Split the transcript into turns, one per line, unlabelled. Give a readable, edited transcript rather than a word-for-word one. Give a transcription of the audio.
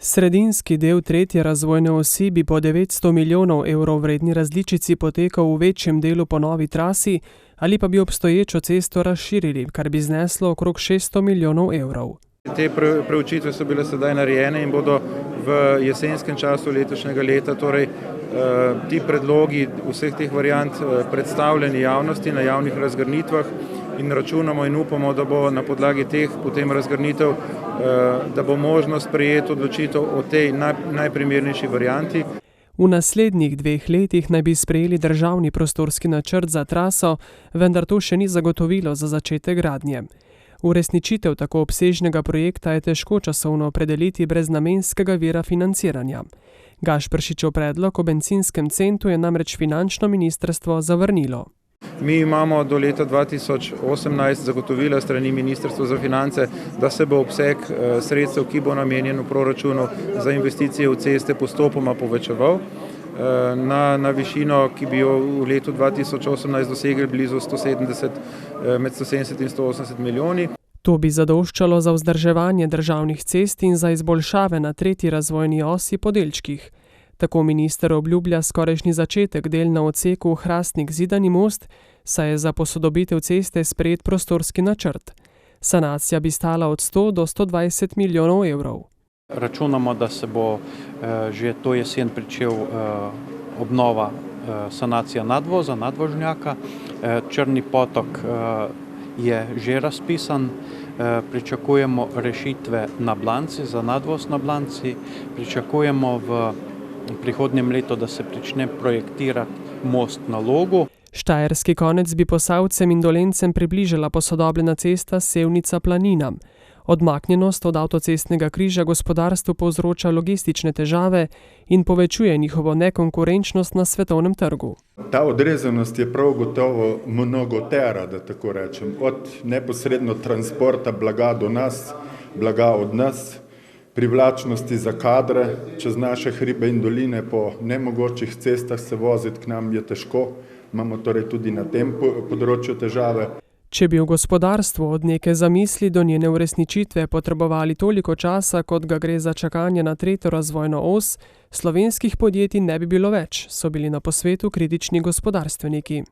Sredinski del tretje razvojne osi bi po 900 milijonov evrov vredni različici potekal v večjem delu po novi trasi ali pa bi obstoječo cesto razširili, kar bi zneslo okrog 600 milijonov evrov.
Te preučitve so bile sedaj narejene in bodo v jesenskem času letošnjega leta, torej ti predlogi vseh teh variant predstavljeni javnosti na javnih razgrnitvah in računamo in upamo, da bo na podlagi teh potem razgrnitev, da bo možno sprejeti odločitev o tej najprimernejši varianti.
V naslednjih 2 letih naj bi sprejeli državni prostorski načrt za traso, vendar to še ni zagotovilo za začetek gradnje. Uresničitev tako obsežnega projekta je težko časovno opredeliti brez namenskega vira financiranja. Gašperšičev predlog o bencinskem centu je namreč finančno ministrstvo zavrnilo.
Mi imamo do leta 2018 zagotovila strani Ministrstva za finance, da se bo obseg sredstev, ki bo namenjen v proračunu za investicije v ceste, postopoma povečeval na višino, ki bi jo v letu 2018 dosegli blizu med 170 in 180 milijoni.
To bi zadoščalo za vzdrževanje državnih cest in za izboljšave na tretji razvojni osi po delčkih. Tako minister obljublja skorajšnji začetek del na odseku Hrastnik-Zidani Most, saj je za posodobitev ceste sprejet prostorski načrt. Sanacija bi stala od 100 do 120 milijonov evrov.
Računamo, da se bo že to jesen pričel obnova sanacija nadvoza, nadvožnjaka. Črni potok je že razpisan. Pričakujemo rešitve na Blanci, za nadvoz na Blanci. Pričakujemo v prihodnjem letu, da se prične projektirati most na Logu.
Štajerski konec bi Posavcem in Dolencem približala posodobljena cesta Sevnica-Planina. Odmaknjenost od avtocestnega križa gospodarstvu povzroča logistične težave in povečuje njihovo nekonkurenčnost na svetovnem trgu.
Ta odrezanost je prav gotovo mnogotera, da tako rečem, od neposredno transporta blaga do nas, blaga od nas, privlačnosti za kadre, čez naše hribe in doline po nemogočih cestah se voziti k nam je težko, imamo torej tudi na tem področju težave.
Če bi v gospodarstvu od neke zamisli do njene uresničitve potrebovali toliko časa, kot ga gre za čakanje na tretjo razvojno os, slovenskih podjetij ne bi bilo več, so bili na posvetu kritični gospodarstveniki.